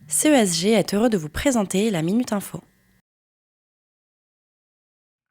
CESG est heureux de vous présenter la Minute Info.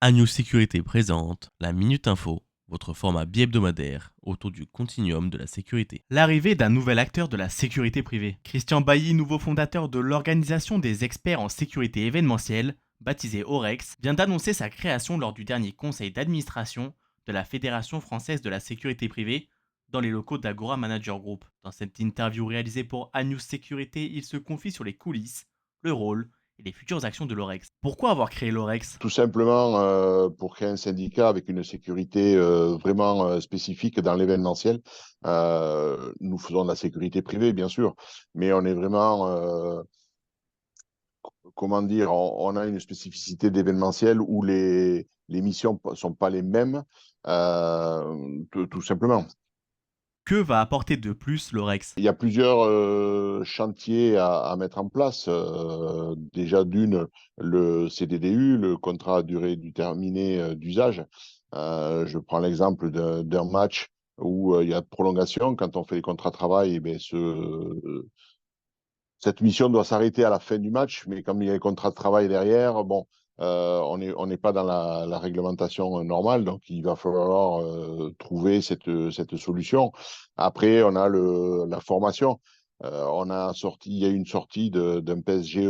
Agneau Sécurité présente la Minute Info, votre format bi-hebdomadaire autour du continuum de la sécurité. L'arrivée d'un nouvel acteur de la sécurité privée. Christian Bailly, nouveau fondateur de l'Organisation des experts en sécurité événementielle, baptisé OREX, vient d'annoncer sa création lors du dernier conseil d'administration de la Fédération française de la sécurité privée dans les locaux d'Agora Manager Group. Dans cette interview réalisée pour Agnew Sécurité, il se confie sur les coulisses, le rôle et les futures actions de l'OREX. Pourquoi avoir créé l'OREX? Tout simplement pour créer un syndicat avec une sécurité vraiment spécifique dans l'événementiel. Nous faisons de la sécurité privée, bien sûr, mais on est vraiment, comment dire, on a une spécificité d'événementiel où les missions ne sont pas les mêmes, tout simplement. Que va apporter de plus l'OREX? Il y a plusieurs chantiers à mettre en place. Déjà, le CDDU, le contrat à durée déterminée d'usage. Je prends l'exemple d'un match où il y a de prolongation. Quand on fait les contrats de travail, eh bien, cette mission doit s'arrêter à la fin du match, mais comme il y a un contrat de travail derrière, bon, on n'est pas dans la réglementation normale, donc il va falloir trouver cette solution. Après, on a la formation. Il y a eu une sortie d'un PSGE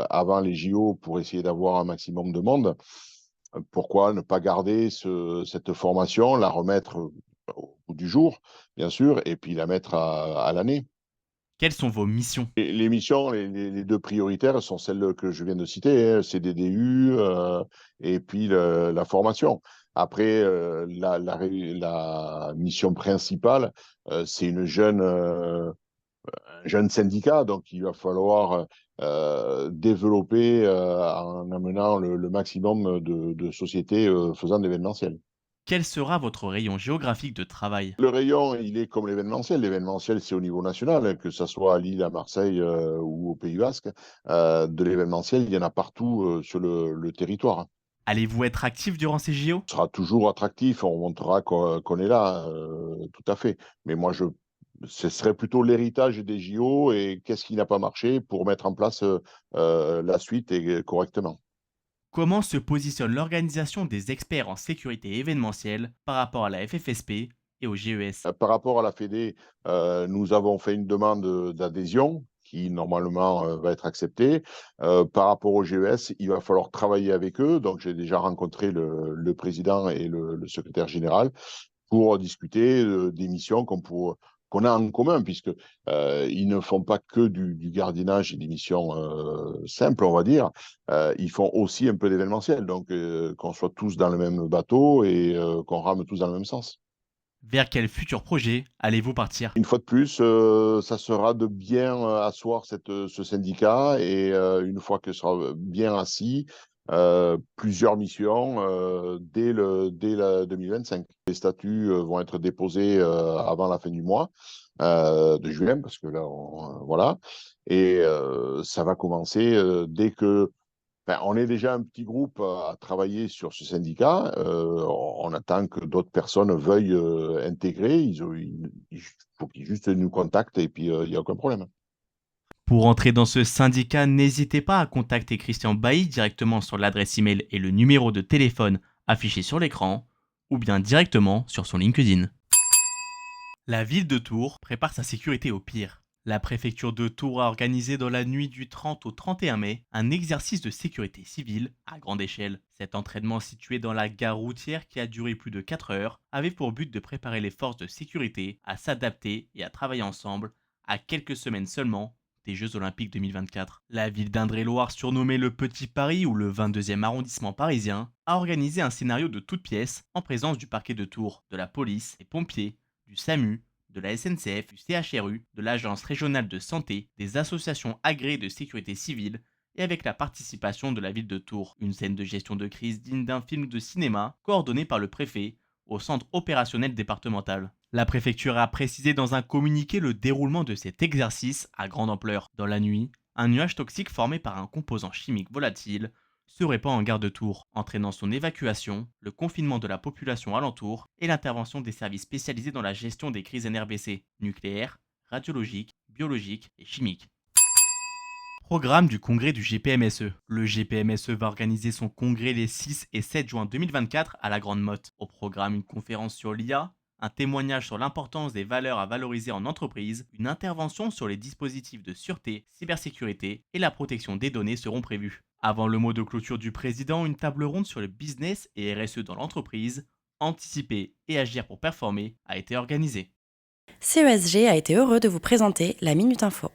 avant les JO pour essayer d'avoir un maximum de monde. Pourquoi ne pas garder cette formation, la remettre au bout du jour, bien sûr, et puis la mettre à l'année? Quelles sont vos missions? Les missions, les deux prioritaires sont celles que je viens de citer, hein, CDDU et puis la formation. Après, la mission principale, c'est un jeune syndicat, donc il va falloir développer en amenant le maximum de sociétés faisant de l'événementiel. Quel sera votre rayon géographique de travail? Le rayon, il est comme l'événementiel. L'événementiel, c'est au niveau national, hein, que ce soit à Lille, à Marseille ou au Pays Basque. De l'événementiel, il y en a partout sur le territoire. Allez-vous être actif durant ces JO? Ce sera toujours attractif, on montrera qu'on est là, tout à fait. Mais moi, ce serait plutôt l'héritage des JO et qu'est-ce qui n'a pas marché pour mettre en place la suite et correctement. Comment se positionne l'Organisation des experts en sécurité événementielle par rapport à la FFSP et au GES? Par rapport à la Fédé, nous avons fait une demande d'adhésion qui normalement va être acceptée. Par rapport au GES, il va falloir travailler avec eux. Donc, j'ai déjà rencontré le président et le secrétaire général pour discuter des missions qu'on a en commun, puisque ils ne font pas que du gardiennage et des missions simples, on va dire. Ils font aussi un peu d'événementiel. Donc, qu'on soit tous dans le même bateau et qu'on rame tous dans le même sens. Vers quel futur projet allez-vous partir? Une fois de plus, ça sera de bien asseoir ce syndicat et une fois que ce sera bien assis, plusieurs missions dès la 2025. Les statuts vont être déposés avant la fin du mois de juin, parce que là, voilà. Et ça va commencer dès que ben, on est déjà un petit groupe à travailler sur ce syndicat. On attend que d'autres personnes veuillent intégrer. Il faut qu'ils juste nous contactent et puis il n'y a aucun problème. Pour entrer dans ce syndicat, n'hésitez pas à contacter Christian Bailly directement sur l'adresse email et le numéro de téléphone affiché sur l'écran, ou bien directement sur son LinkedIn. La ville de Tours prépare sa sécurité au pire. La préfecture de Tours a organisé dans la nuit du 30 au 31 mai un exercice de sécurité civile à grande échelle. Cet entraînement situé dans la gare routière qui a duré plus de 4 heures avait pour but de préparer les forces de sécurité à s'adapter et à travailler ensemble à quelques semaines seulement des Jeux Olympiques 2024. La ville d'Indre-et-Loire, surnommée le Petit Paris ou le 22e arrondissement parisien, a organisé un scénario de toutes pièces en présence du parquet de Tours, de la police, des pompiers, du SAMU, de la SNCF, du CHRU, de l'Agence régionale de santé, des associations agréées de sécurité civile et avec la participation de la ville de Tours. Une scène de gestion de crise digne d'un film de cinéma coordonné par le préfet au centre opérationnel départemental. La préfecture a précisé dans un communiqué le déroulement de cet exercice à grande ampleur. Dans la nuit, un nuage toxique formé par un composant chimique volatile se répand en gare de Tours, entraînant son évacuation, le confinement de la population alentour et l'intervention des services spécialisés dans la gestion des crises NRBC, nucléaires, radiologiques, biologiques et chimiques. Programme du congrès du GPMSE. Le GPMSE va organiser son congrès les 6 et 7 juin 2024 à la Grande Motte. Au programme, une conférence sur l'IA, un témoignage sur l'importance des valeurs à valoriser en entreprise, une intervention sur les dispositifs de sûreté, cybersécurité et la protection des données seront prévus. Avant le mot de clôture du président, une table ronde sur le business et RSE dans l'entreprise, anticiper et agir pour performer, a été organisée. CESG a été heureux de vous présenter la Minute Info.